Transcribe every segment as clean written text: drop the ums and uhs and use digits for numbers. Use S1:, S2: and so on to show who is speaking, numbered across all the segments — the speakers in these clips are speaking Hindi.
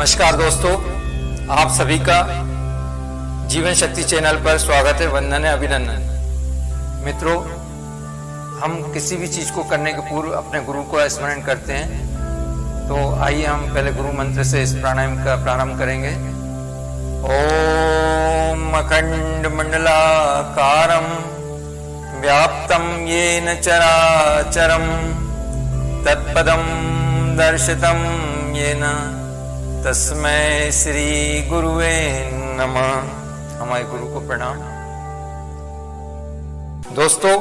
S1: नमस्कार दोस्तों, आप सभी का जीवन शक्ति चैनल पर स्वागत है। वंदन है, अभिनंदन। मित्रों, हम किसी भी चीज को करने के पूर्व अपने गुरु को स्मरण करते हैं। तो आइए हम पहले गुरु मंत्र से इस प्राणायाम का प्रारंभ करेंगे। ओम अखंड मंडलाकारं व्याप्तं येन चराचरं तत्पदं दर्शितं येन तस्मै श्री गुरुवे नमः। हमारे गुरु को प्रणाम। दोस्तों,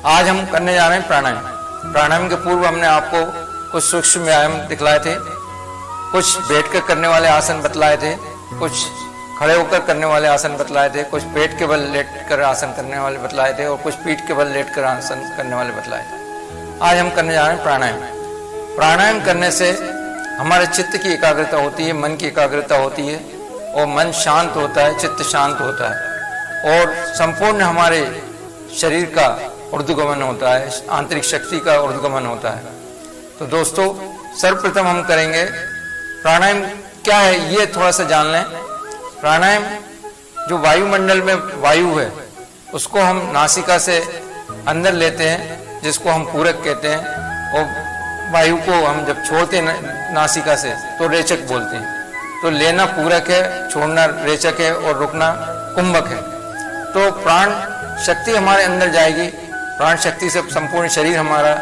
S1: आज हम करने जा रहे हैं प्राणायाम। प्राणायाम के पूर्व हमने आपको कुछ सूक्ष्म व्यायाम दिखलाए थे, कुछ बैठकर करने वाले आसन बतलाए थे, कुछ खड़े होकर करने वाले आसन बतलाए थे, कुछ पेट के बल लेटकर आसन करने वाले बतलाए थे और कुछ पीठ के बल लेटकर आसन करने वाले बतलाए थे। आज हम करने जा रहे हैं प्राणायाम। प्राणायाम करने से हमारे चित्त की एकाग्रता होती है, मन की एकाग्रता होती है और मन शांत होता है, चित्त शांत होता है और संपूर्ण हमारे शरीर का ऊर्ध्वगमन होता है, आंतरिक शक्ति का ऊर्ध्वगमन होता है। तो दोस्तों, सर्वप्रथम हम करेंगे प्राणायाम क्या है ये थोड़ा सा जान लें। प्राणायाम जो वायुमंडल में वायु है उसको हम नासिका से अंदर लेते हैं, जिसको हम पूरक कहते हैं, और वायु को हम जब छोड़ते हैं नासिका से तो रेचक बोलते हैं। तो लेना पूरक है, छोड़ना रेचक है और रुकना कुंभक है। तो प्राण शक्ति हमारे अंदर जाएगी, प्राण शक्ति से संपूर्ण शरीर हमारा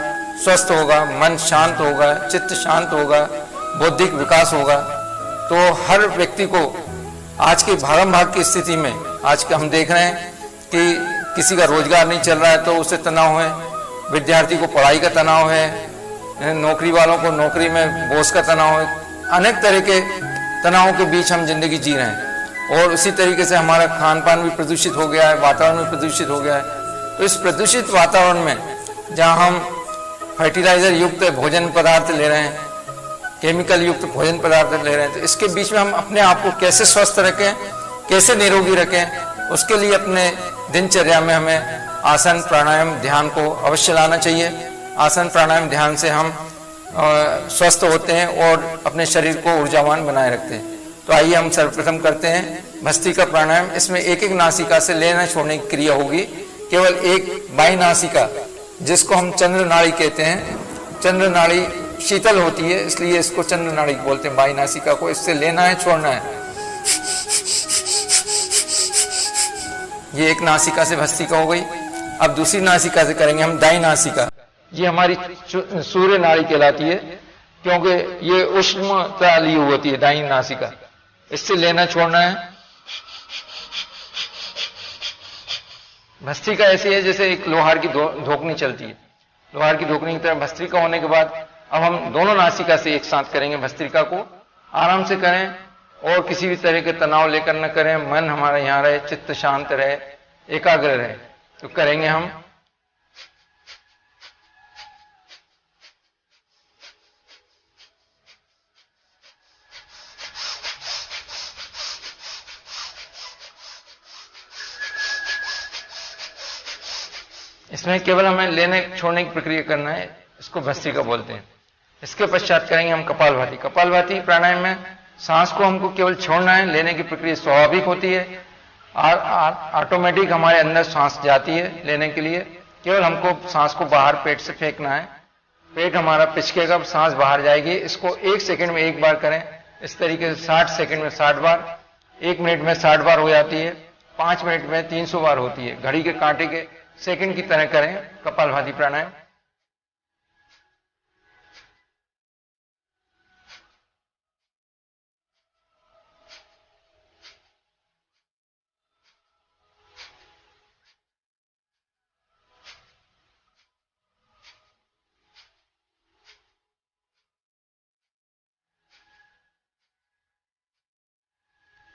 S1: स्वस्थ होगा, मन शांत होगा, चित्त शांत होगा, बौद्धिक विकास होगा। तो हर व्यक्ति को आज की भागम भाग की स्थिति में, आज के हम देख रहे हैं कि किसी का रोजगार नहीं चल रहा है तो उससे तनाव है, विद्यार्थी को पढ़ाई का तनाव है, नौकरी वालों को नौकरी में बॉस का तनाव है। अनेक तरह के तनावों के बीच हम जिंदगी जी रहे हैं और उसी तरीके से हमारा खान पान भी प्रदूषित हो गया है, वातावरण भी प्रदूषित हो गया है। तो इस प्रदूषित वातावरण में जहाँ हम फर्टिलाइजर युक्त भोजन पदार्थ ले रहे हैं, केमिकल युक्त भोजन पदार्थ ले रहे हैं, तो इसके बीच में हम अपने आप को कैसे स्वस्थ रखें, कैसे निरोगी रखें, उसके लिए अपने दिनचर्या में हमें आसन प्राणायाम ध्यान को अवश्य लाना चाहिए। आसन प्राणायाम ध्यान से हम स्वस्थ होते हैं और अपने शरीर को ऊर्जावान बनाए रखते हैं। तो आइए हम सर्वप्रथम करते हैं भस्त्रिका प्राणायाम। इसमें एक एक नासिका से लेना छोड़ने की क्रिया होगी। केवल एक बाई नासिका, जिसको हम चंद्र नाड़ी कहते हैं, चंद्र नाड़ी शीतल होती है इसलिए इसको चंद्र नाड़ी बोलते हैं, बाई नासिका को। इससे लेना है, छोड़ना है। ये एक नासिका से भस्त्रिका हो गई। अब दूसरी नासिका से करेंगे हम दाई नासिका। ये हमारी सूर्य नाड़ी कहलाती है, क्योंकि ये उष्णता ली हुई होती है दाहिनी नासिका। इससे लेना छोड़ना है। भस्त्रिका ऐसी है जैसे एक लोहार की धोकनी चलती है, लोहार की धोकनी की तरह भस्त्रिका होने के बाद अब हम दोनों नासिका से एक साथ करेंगे भस्त्रिका को। आराम से करें और किसी भी तरह के तनाव लेकर न करें। मन हमारा यहाँ रहे, चित्त शांत रहे, एकाग्र रहे। तो करेंगे हम। इसमें केवल हमें लेने छोड़ने की प्रक्रिया करना है, इसको भस्त्रिका बोलते हैं। इसके पश्चात करेंगे हम कपालभाति। कपालभाति प्राणायाम में सांस को हमको केवल छोड़ना है, लेने की प्रक्रिया स्वाभाविक होती है। ऑटोमेटिक हमारे अंदर सांस जाती है लेने के लिए। केवल हमको सांस को बाहर पेट से फेंकना है। पेट हमारा पिचकेगा, सांस बाहर जाएगी। इसको 1 सेकंड में 1 बार करें। इस तरीके से 60 सेकंड में 60 बार, 1 मिनट में 60 बार हो जाती है, 5 मिनट में 300 बार होती है। घड़ी के कांटे के सेकंड की तरह करें कपालभाति प्राणायाम।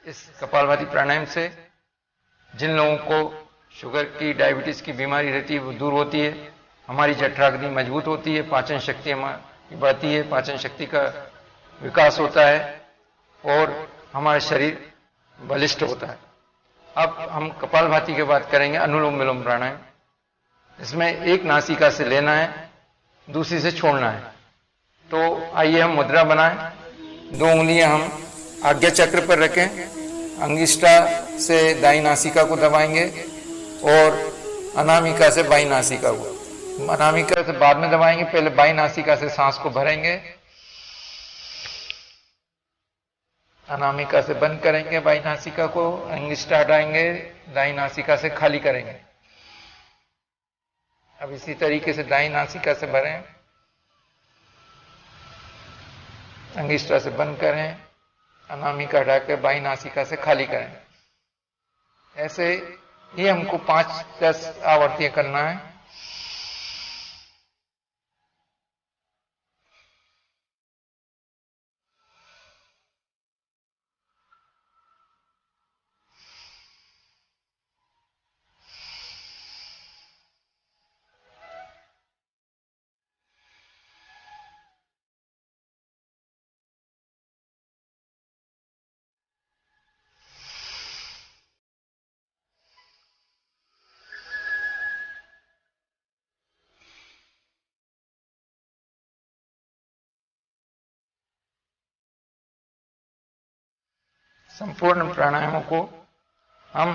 S1: इस कपालभाति प्राणायाम से जिन लोगों को शुगर की, डायबिटीज की बीमारी रहती है वो दूर होती है। हमारी जठराग्नि मजबूत होती है, पाचन शक्ति हमारी बढ़ती है, पाचन शक्ति का विकास होता है और हमारा शरीर बलिष्ठ होता है। अब हम कपालभाति के बाद करेंगे अनुलोम विलोम प्राणायाम। इसमें एक नासिका से लेना है, दूसरी से छोड़ना है। तो आइए हम मुद्रा बनाएं। 2 उंगलियां हम आज्ञा चक्र पर रखें, अंगिष्ठा से दाई नासिका को दबाएंगे और अनामिका से बाई नासिका को। अनामिका से बाद में दबाएंगे, पहले बाई नासिका से सांस को भरेंगे, अनामिका से बंद करेंगे बाई नासिका को, अंगिष्ठा हटाएंगे, दाई नासिका से खाली करेंगे। अब इसी तरीके से दाई नासिका से भरें, अंगिष्ठा से बंद करें, अनामिका हटाकर बाई नासिका से खाली करें। ऐसे ही हमको 5-10 आवर्तियां करना है। संपूर्ण प्राणायामों को हम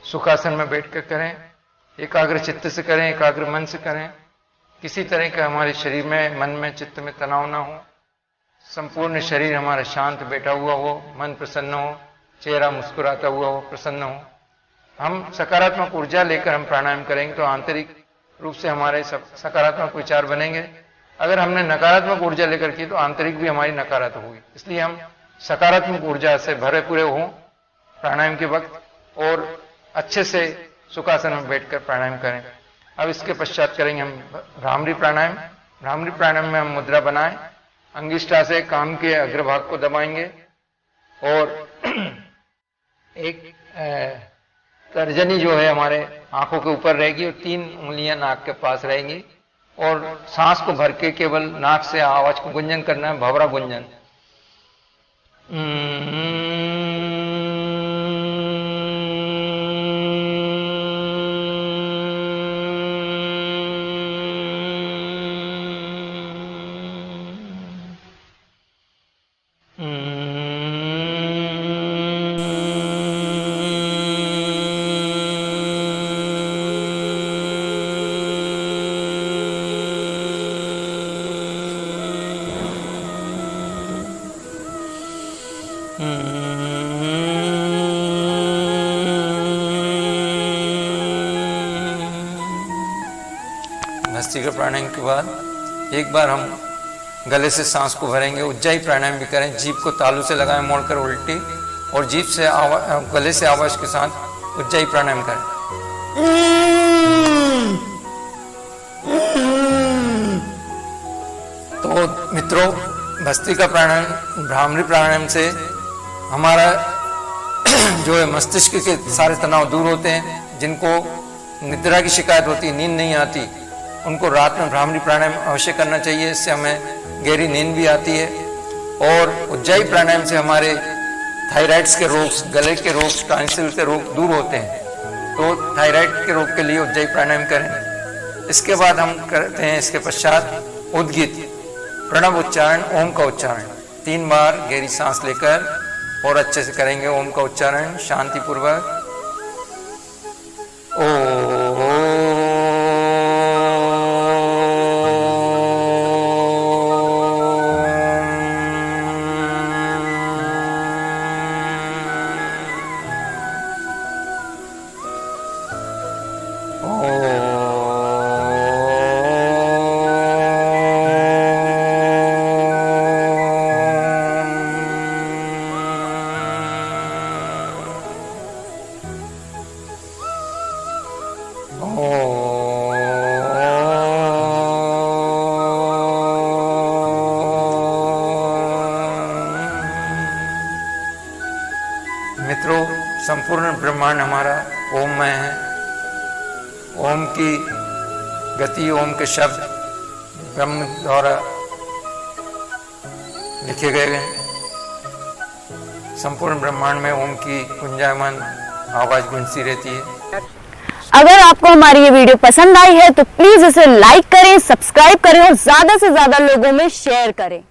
S1: सुखासन में बैठकर करें, एकाग्र चित्त से करें, एकाग्र मन से करें। किसी तरह का हमारे शरीर में, मन में, चित्त में तनाव ना हो, संपूर्ण शरीर हमारा शांत बैठा हुआ हो, मन प्रसन्न हो, चेहरा मुस्कुराता हुआ हो, प्रसन्न हो। हम सकारात्मक ऊर्जा लेकर हम प्राणायाम करेंगे तो आंतरिक रूप से हमारे सकारात्मक विचार बनेंगे। अगर हमने नकारात्मक ऊर्जा लेकर की तो आंतरिक भी हमारी नकारात्मक होगी। इसलिए हम सकारात्मक ऊर्जा से भरे पूरे हों प्राणायाम के वक्त और अच्छे से सुखासन में बैठकर प्राणायाम करें। अब इसके पश्चात करेंगे हम भ्रामरी प्राणायाम। भ्रामरी प्राणायाम में हम मुद्रा बनाएं, अंगिष्ठा से कान के अग्रभाग को दबाएंगे और एक तर्जनी जो है हमारे आंखों के ऊपर रहेगी और 3 उंगलियां नाक के पास रहेंगी और सांस को भर के केवल नाक से आवाज को गुंजन करना है, भंवरा गुंजन। भस्त्रिका प्राणायाम के बाद एक बार हम गले से सांस को भरेंगे। उज्जाई प्राणायाम भी करें, जीभ को तालू से लगाएं मोड़कर उल्टी और जीभ से गले से आवाज के साथ उज्जाई प्राणायाम करें। तो मित्रों, भस्त्रिका प्राणायाम, भ्रामरी प्राणायाम से हमारा जो है मस्तिष्क के सारे तनाव दूर होते हैं। जिनको निद्रा की शिकायत होती है, नींद नहीं आती, उनको रात में भ्रामरी प्राणायाम अवश्य करना चाहिए। इससे हमें गहरी नींद भी आती है। और उज्जाई प्राणायाम से हमारे थायराइड्स के रोग, गले के रोग, टॉन्सिल के रोग दूर होते हैं। तो थायराइड के रोग के लिए उज्जाई प्राणायाम करें। इसके बाद हम करते हैं इसके पश्चात उद्गीत प्रणव उच्चारण, ओम का उच्चारण 3 बार गहरी सांस लेकर और अच्छे से करेंगे ओम का उच्चारण शांतिपूर्वक। ओ मित्रों, संपूर्ण ब्रह्मांड हमारा ओम में है। ओम की गति, ओम के शब्द ब्रह्म द्वारा लिखे गए हैं। संपूर्ण ब्रह्मांड में ओम की गुंजायमान आवाज गूंजती रहती है।
S2: अगर आपको हमारी ये वीडियो पसंद आई है तो प्लीज इसे लाइक करें, सब्सक्राइब करें और ज्यादा से ज्यादा लोगों में शेयर करें।